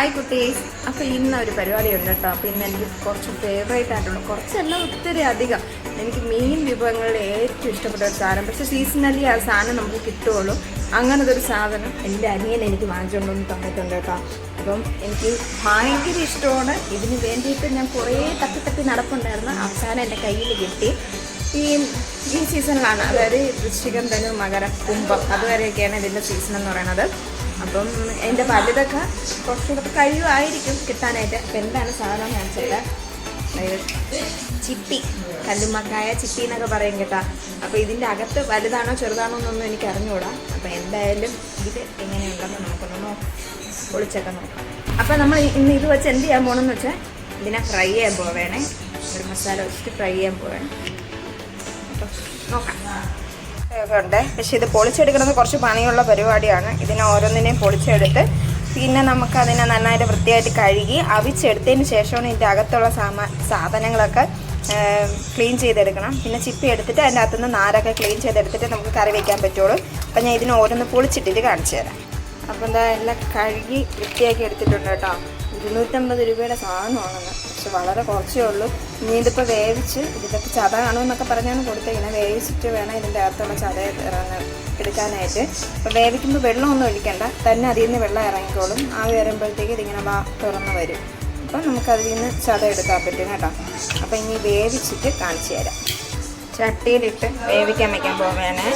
Hi കുട്ടീസ്. അപ്പോൾ ഇന്ന് ഒരു പരിപാടി ഉണ്ട് കേട്ടോ. അപ്പോൾ ഇന്ന് എനിക്ക് കുറച്ച് ഫേവറേറ്റ് ആയിട്ടുള്ള കുറച്ചല്ല ഒത്തിരി അധികം എനിക്ക് മീൻ വിഭവങ്ങളിൽ ഏറ്റവും ഇഷ്ടപ്പെട്ട ഒരു സാധനം, പക്ഷേ സീസണലി ആ സാധനം നമുക്ക് കിട്ടുകയുള്ളൂ. അങ്ങനത്തെ ഒരു സാധനം എൻ്റെ അനിയൻ എനിക്ക് വാങ്ങിച്ചുകൊണ്ടൊന്ന് തന്നിട്ടുണ്ട് കേട്ടോ. അപ്പം എനിക്ക് ഭയങ്കര ഇഷ്ടമാണ്. ഇതിന് വേണ്ടിയിട്ട് ഞാൻ കുറേ തപ്പി നടപ്പുണ്ടായിരുന്നു. അവസാനം എൻ്റെ കയ്യിൽ കിട്ടി. ഈ സീസണിലാണ്, അതായത് വൃശ്ചികം, ധനു, മകരം, കുംഭം അതുവരെയൊക്കെയാണ് ഇതിൻ്റെ സീസൺ എന്ന് പറയുന്നത്. അപ്പം എൻ്റെ വലുതൊക്കെ കുറച്ചുകൂടെ കഴിയുമായിരിക്കും കിട്ടാനായിട്ട്. അപ്പം എന്താണ് സാധനം കാണിച്ചത്? ചിപ്പി, കല്ലുമ്മക്കായ ചിപ്പി എന്നൊക്കെ പറയും കേട്ടോ. അപ്പോൾ ഇതിൻ്റെ അകത്ത് വലുതാണോ ചെറുതാണോ എന്നൊന്നും എനിക്ക് അറിഞ്ഞുകൂടാ. അപ്പോൾ എന്തായാലും ഇത് എങ്ങനെയുണ്ടെന്ന് നമുക്കൊന്ന് പൊളിച്ചൊക്കെ നോക്കാം. അപ്പോൾ നമ്മൾ ഇന്ന് ഇത് വെച്ച് എന്ത് ചെയ്യാൻ പോകണമെന്ന് വെച്ചാൽ ഇതിനെ ഫ്രൈ ചെയ്യാൻ പോവേണേ. ഒരു മസാല വെച്ചിട്ട് ഫ്രൈ ചെയ്യാൻ പോവേണം. അപ്പോൾ നോക്കാം. ഉണ്ട്, പക്ഷെ ഇത് പൊളിച്ചെടുക്കുന്നത് കുറച്ച് പണിയുള്ള പരിപാടിയാണ്. ഇതിനെ ഓരോന്നിനെയും പൊളിച്ചെടുത്ത് പിന്നെ നമുക്കതിനെ നന്നായിട്ട് വൃത്തിയായിട്ട് കഴുകി അവിച്ചെടുത്തതിന് ശേഷമാണ് ഇതിൻ്റെ അകത്തുള്ള സാധനങ്ങളൊക്കെ ക്ലീൻ ചെയ്തെടുക്കണം. പിന്നെ ചിപ്പി എടുത്തിട്ട് അതിൻ്റെ അകത്തുനിന്ന് നാരൊക്കെ ക്ലീൻ ചെയ്തെടുത്തിട്ട് നമുക്ക് കറി വയ്ക്കാൻ പറ്റുള്ളൂ. അപ്പം ഞാൻ ഇതിന് ഓരോന്ന് പൊളിച്ചിട്ടിട്ട് കാണിച്ചു തരാം. അപ്പോൾ എന്താ എല്ലാം കഴുകി വൃത്തിയാക്കി എടുത്തിട്ടുണ്ട് കേട്ടോ. 250 രൂപയുടെ സാധനമാണെന്ന്, പക്ഷെ വളരെ കുറച്ചേ ഉള്ളൂ. ഇനി ഇതിപ്പോൾ വേവിച്ച് ഇതിലൊക്കെ ചത കാണുമെന്നൊക്കെ പറഞ്ഞാണ് കൊടുത്തേക്കുന്നത്. വേവിച്ചിട്ട് വേണം ഇതിൻ്റെ അകത്തുള്ള ചത എടുക്കാനായിട്ട്. അപ്പോൾ വേവിക്കുമ്പോൾ വെള്ളമൊന്നും ഒഴിക്കണ്ട, തന്നെ അതിൽ നിന്ന് വെള്ളം ഇറങ്ങിക്കോളും. ആവി വരുമ്പോഴത്തേക്ക് ഇതിങ്ങനെ തുറന്ന് വരും. അപ്പം നമുക്കതിൽ നിന്ന് ചത എടുക്കാൻ പറ്റും കേട്ടോ. അപ്പോൾ ഇനി വേവിച്ചിട്ട് കാണിച്ചു തരാം. ചട്ടിയിലിട്ട് വേവിക്കാൻ വയ്ക്കാൻ പോവേണേ.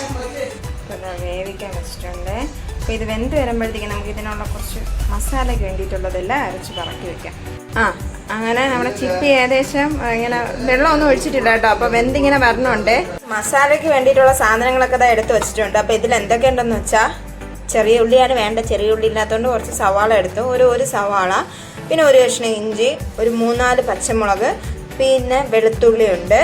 അപ്പോൾ വേവിക്കാൻ വെച്ചിട്ടുണ്ട്. അപ്പോൾ ഇത് വെന്ത് വരുമ്പോഴത്തേക്കും നമുക്ക് ഇതിനുള്ള കുറച്ച് മസാലയ്ക്ക് വേണ്ടിയിട്ടുള്ളതെല്ലാം അരച്ച് പറക്കി വയ്ക്കാം. അങ്ങനെ നമ്മുടെ ചിപ്പി ഏകദേശം ഇങ്ങനെ വെള്ളമൊന്നും ഒഴിച്ചിട്ടില്ല കേട്ടോ. അപ്പോൾ വെന്തിങ്ങനെ വരണുണ്ട്. മസാലയ്ക്ക് വേണ്ടിയിട്ടുള്ള സാധനങ്ങളൊക്കെ ഇതാ എടുത്ത് വെച്ചിട്ടുണ്ട്. അപ്പോൾ ഇതിൽ എന്തൊക്കെയുണ്ടെന്ന് വെച്ചാൽ ചെറിയ ഉള്ളിയാണ് വേണ്ട. ചെറിയ ഉള്ളി ഇല്ലാത്തതുകൊണ്ട് കുറച്ച് സവാള എടുത്തു. ഒരു സവാള, പിന്നെ ഒരു കഷ്ണം ഇഞ്ചി, ഒരു 3-4 പച്ചമുളക്, പിന്നെ വെളുത്തുള്ളി ഉണ്ട്,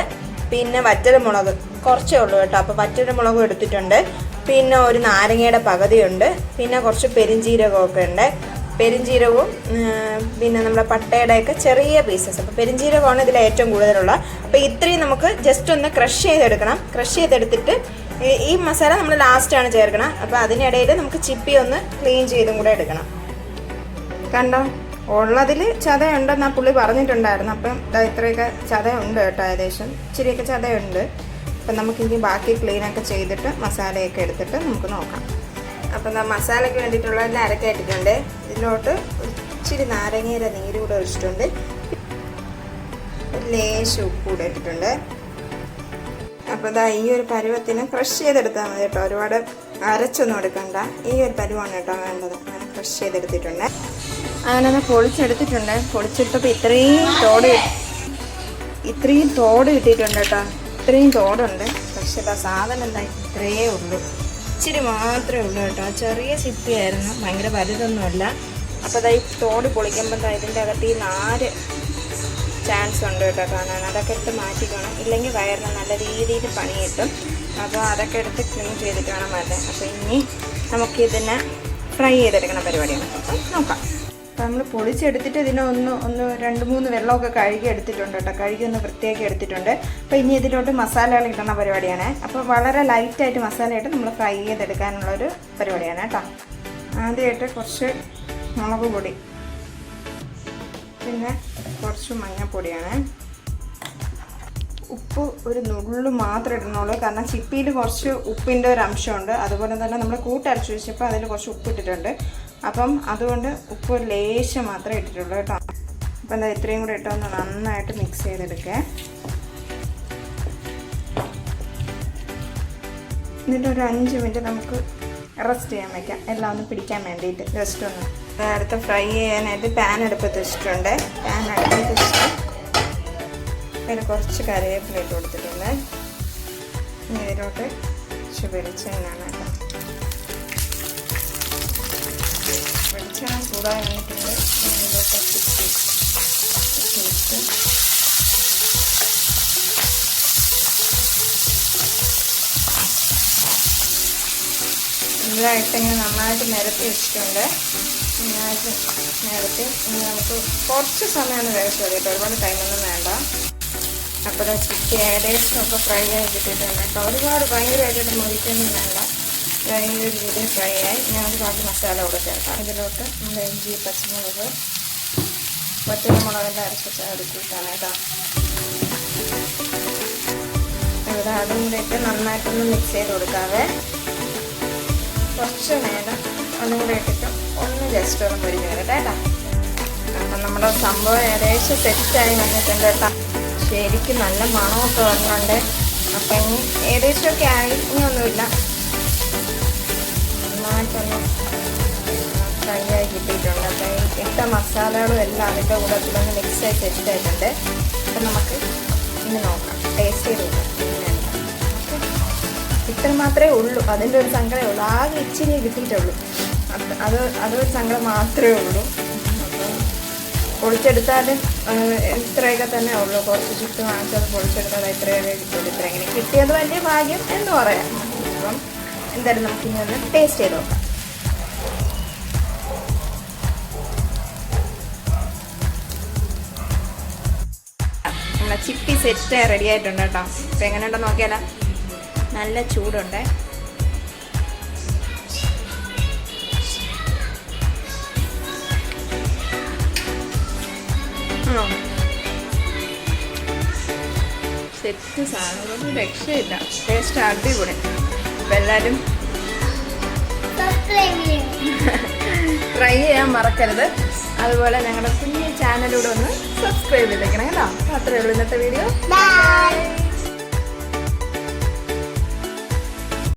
പിന്നെ വറ്റൽമുളക് കുറച്ചേ ഉള്ളൂ കേട്ടോ. അപ്പോൾ വറ്റൽമുളകും എടുത്തിട്ടുണ്ട്. പിന്നെ ഒരു നാരങ്ങയുടെ പകുതിയുണ്ട്. പിന്നെ കുറച്ച് പെരിഞ്ജീരകമൊക്കെ ഉണ്ട്. പെരിഞ്ജീരകവും പിന്നെ നമ്മുടെ പട്ടയുടെയൊക്കെ ചെറിയ പീസസ്. അപ്പോൾ പെരിഞ്ജീരകമാണ് ഇതിൽ ഏറ്റവും കൂടുതലുള്ള. അപ്പോൾ ഇത്രയും നമുക്ക് ജസ്റ്റ് ഒന്ന് ക്രഷ് ചെയ്തെടുക്കണം. ക്രഷ് ചെയ്തെടുത്തിട്ട് ഈ മസാല നമ്മൾ ലാസ്റ്റാണ് ചേർക്കണം. അപ്പോൾ അതിനിടയിൽ നമുക്ക് ചിപ്പി ഒന്ന് ക്ലീൻ ചെയ്തും കൂടെ എടുക്കണം. കണ്ടോ, ഉള്ളതിൽ ചതയുണ്ടെന്ന് ആ പുള്ളി പറഞ്ഞിട്ടുണ്ടായിരുന്നു. അപ്പം ഇത്രയൊക്കെ ചതയുണ്ട് കേട്ടോ, ഏകദേശം ഇച്ചിരിയൊക്കെ ചതയുണ്ട്. അപ്പം നമുക്കിനി ബാക്കി ക്ലീനൊക്കെ ചെയ്തിട്ട് മസാലയൊക്കെ എടുത്തിട്ട് നമുക്ക് നോക്കാം. അപ്പം മസാലയ്ക്ക് വേണ്ടിയിട്ടുള്ള എല്ലാം അരക്കായിട്ടിട്ടുണ്ട്. ഇതിലോട്ട് ഇച്ചിരി നാരങ്ങയുടെ നീര് കൂടെ ഒഴിച്ചിട്ടുണ്ട്. ഒരു ലേശം ഉപ്പ് കൂടെ ഇട്ടിട്ടുണ്ട്. അപ്പോൾ ഈ ഒരു പരുവത്തിന് ക്രഷ് ചെയ്തെടുത്താൽ മതി കേട്ടോ. ഒരുപാട് അരച്ചൊന്നും എടുക്കണ്ട. ഈ ഒരു പരുവാണ് കേട്ടോ വേണ്ടത്. അങ്ങനെ ക്രഷ് ചെയ്തെടുത്തിട്ടുണ്ട്. അങ്ങനെ പൊളിച്ചെടുത്തിട്ടുണ്ട്. പൊളിച്ചെടുത്തപ്പോൾ ഇത്രയും തോട് കിട്ടിയിട്ടുണ്ട് കേട്ടോ. ഇത്രയും തോടുണ്ട്. പക്ഷെ സാധനം എന്താ ഇത്രയേ ഉള്ളൂ, ഇച്ചിരി മാത്രമേ ഉള്ളൂ കേട്ടോ. ചെറിയ ചിപ്പിയായിരുന്നു, ഭയങ്കര വലുതൊന്നുമല്ല. അപ്പോൾ ഈ തോട് പൊളിക്കുമ്പോൾ ഇതിൻ്റെ അകത്ത് ഈ 4 ചാൻസ് ഉണ്ട് കേട്ടോ കാണാൻ. അതൊക്കെ എടുത്ത് മാറ്റിക്കണം, ഇല്ലെങ്കിൽ വയറിന് നല്ല രീതിയിൽ പണി കിട്ടും. അപ്പോൾ അതൊക്കെ എടുത്ത് ക്ലീൻ ചെയ്തിട്ട് വേണം മാറ്റാൻ. അപ്പോൾ ഇനി നമുക്കിതിനെ ഫ്രൈ ചെയ്തെടുക്കുന്ന പരിപാടിയാണ്. അപ്പം നോക്കാം. അപ്പോൾ നമ്മൾ പൊളിച്ചെടുത്തിട്ട് ഇതിനെ ഒന്ന് 2-3 വെള്ളമൊക്കെ കഴുകി എടുത്തിട്ടുണ്ട് കേട്ടോ. കഴുകി ഒന്ന് വൃത്തിയാക്കി എടുത്തിട്ടുണ്ട്. അപ്പോൾ ഇനി ഇതിലോട്ട് മസാലകൾ ഇടുന്ന പരിപാടിയാണ്. അപ്പോൾ വളരെ ലൈറ്റായിട്ട് മസാലയായിട്ട് നമ്മൾ ഫ്രൈ ചെയ്തെടുക്കാനുള്ളൊരു പരിപാടിയാണ് കേട്ടോ. ആദ്യമായിട്ട് കുറച്ച് മുളക് പൊടി, പിന്നെ കുറച്ച് മഞ്ഞൾപ്പൊടിയാണ്. ഉപ്പ് ഒരു നുള്ളു മാത്രമേ ഇടുന്നുള്ളൂ, കാരണം ചിപ്പിയിൽ കുറച്ച് ഉപ്പിൻ്റെ ഒരു അംശമുണ്ട്. അതുപോലെ തന്നെ നമ്മൾ കൂട്ടരച്ച് വെച്ചപ്പോൾ അതിൽ കുറച്ച് ഉപ്പ് ഇട്ടിട്ടുണ്ട്. അപ്പം അതുകൊണ്ട് ഉപ്പ് ഒരു ലേശം മാത്രമേ ഇട്ടിട്ടുള്ളൂ കേട്ടോ. അപ്പം എന്താ ഇത്രയും കൂടെ ഇട്ടൊന്ന് നന്നായിട്ട് മിക്സ് ചെയ്തെടുക്കുക. എന്നിട്ട് ഒരു 5 മിനിറ്റ് നമുക്ക് റെസ്റ്റ് ചെയ്യാൻ വയ്ക്കാം, എല്ലാം ഒന്ന് പിടിക്കാൻ വേണ്ടിയിട്ട് ജസ്റ്റ് ഒന്ന്. അടുത്ത് ഫ്രൈ ചെയ്യാനായിട്ട് പാൻ അടുപ്പത്ത് വെച്ചിട്ടുണ്ട്. പാൻ അടുപ്പത്ത് വെച്ചിട്ട് അതിൽ കുറച്ച് കറിവേപ്പില ഇട്ട് കൊടുത്തിട്ടുണ്ട്. ഇനി ഇതിലോട്ട് കുറച്ച് വെളിച്ചെണ്ണയാണ് കേട്ടോ. വെളിച്ചെണ്ണ ചൂടായി വന്നിട്ടുണ്ട്. ഇതിലോട്ട് ഇതായിട്ട് ഇങ്ങനെ നന്നായിട്ട് നിരത്തി വെച്ചിട്ടുണ്ട്. നന്നായിട്ട് നിരത്തി ഇനി നമുക്ക് കുറച്ച് സമയം ഒന്ന് വേവിച്ച് മതി കേട്ടോ, ഒരുപാട് ടൈമൊന്നും വേണ്ട. അപ്പോൾ ചിക്കൻ ഏകദേശം ഒക്കെ ഫ്രൈ ആയി കിട്ടിയിട്ടുണ്ട് കേട്ടോ. ഒരുപാട് ഭയങ്കരമായിട്ട് മുറിക്കൊന്നും വേണ്ട. ഫ്രൈ ഒരു രീതിയിൽ ഫ്രൈ ആയി. ഞങ്ങൾക്ക് ബാക്കി മസാല കൂടെ ചേർക്കാം. ഇതിലോട്ട് നമ്മുടെ ഇഞ്ചി, പച്ചമുളക്, വറ്റൽമുളകെല്ലാം അരച്ച് എടുക്കിയിട്ടാണ് കേട്ടോ. ഇവിടെ അതും കൂടെ ഇട്ട് നന്നായിട്ടൊന്ന് മിക്സ് ചെയ്ത് കൊടുക്കാവേ. കുറച്ച് നേരം അതും കൂടെ ഇട്ടിട്ട് ഒന്ന് ജസ്റ്റ് ഒന്ന് പൊരിഞ്ഞ് വരട്ടെ കേട്ടോ. അപ്പം നമ്മുടെ സംഭവം ഏകദേശം സെറ്റായി വന്നിട്ടുണ്ട് കേട്ടോ. ശരിക്കും നല്ല മണമൊക്കെ വരുന്നുണ്ട്. അപ്പം ഇനി ഏകദേശമൊക്കെ ആയി, ഇനിയൊന്നുമില്ല, നന്നായിട്ടൊന്ന് ഫ്രൈ ആയി കിട്ടിയിട്ടുണ്ട്. അപ്പം ഈ ഇട്ട മസാലകളും എല്ലാം അതിൻ്റെ കൂടത്തിലൊന്ന് മിക്സ് ആയി സെറ്റായിട്ടുണ്ട്. അപ്പം നമുക്ക് ഇനി നോക്കാം, ടേസ്റ്റ് ചെയ്ത് നോക്കാം എങ്ങനെയാണ്. ഇത്ര മാത്രമേ ഉള്ളൂ, അതിൻ്റെ ഒരു സങ്കടമേ ഉള്ളൂ. ആകെ ഇച്ചിരി കിട്ടിയിട്ടുള്ളൂ. അതൊരു സങ്കടം മാത്രമേ ഉള്ളൂ. അപ്പം പൊളിച്ചെടുത്താലും ഇത്രയൊക്കെ തന്നെ ഉള്ളൂ. കുറച്ച് ചുറ്റും വാങ്ങിച്ചത് പൊളിച്ചെടുത്താൽ ഇത്രയൊക്കെ കിട്ടുള്ളൂ. ഇത്ര എങ്ങനെ കിട്ടിയത് വലിയ ഭാഗ്യം എന്ന് പറയാം. അപ്പം എന്തായാലും നമുക്ക് ഇനി ഒന്ന് ടേസ്റ്റ് ചെയ്ത് നോക്കാം. നമ്മളെ ചിപ്പി സെറ്റ് റെഡി ആയിട്ടുണ്ട് കേട്ടോ. അപ്പം എങ്ങനെയുണ്ടെന്ന് നോക്കിയാലോ. നല്ല ചൂടുണ്ട്. സെറ്റ് സാധനം രക്ഷയില്ല. ടേസ്റ്റ് അടിപൊളി. അപ്പം എല്ലാവരും ട്രൈ ചെയ്യാൻ മറക്കരുത്. അതുപോലെ ഞങ്ങളുടെ കുഞ്ഞു ചാനലിലൂടെ ഒന്ന് സബ്സ്ക്രൈബ് ചെയ്തേക്കണം കേട്ടോ. അത്രയേ ഉള്ളൂ ഇന്നത്തെ വീഡിയോ. ബൈ.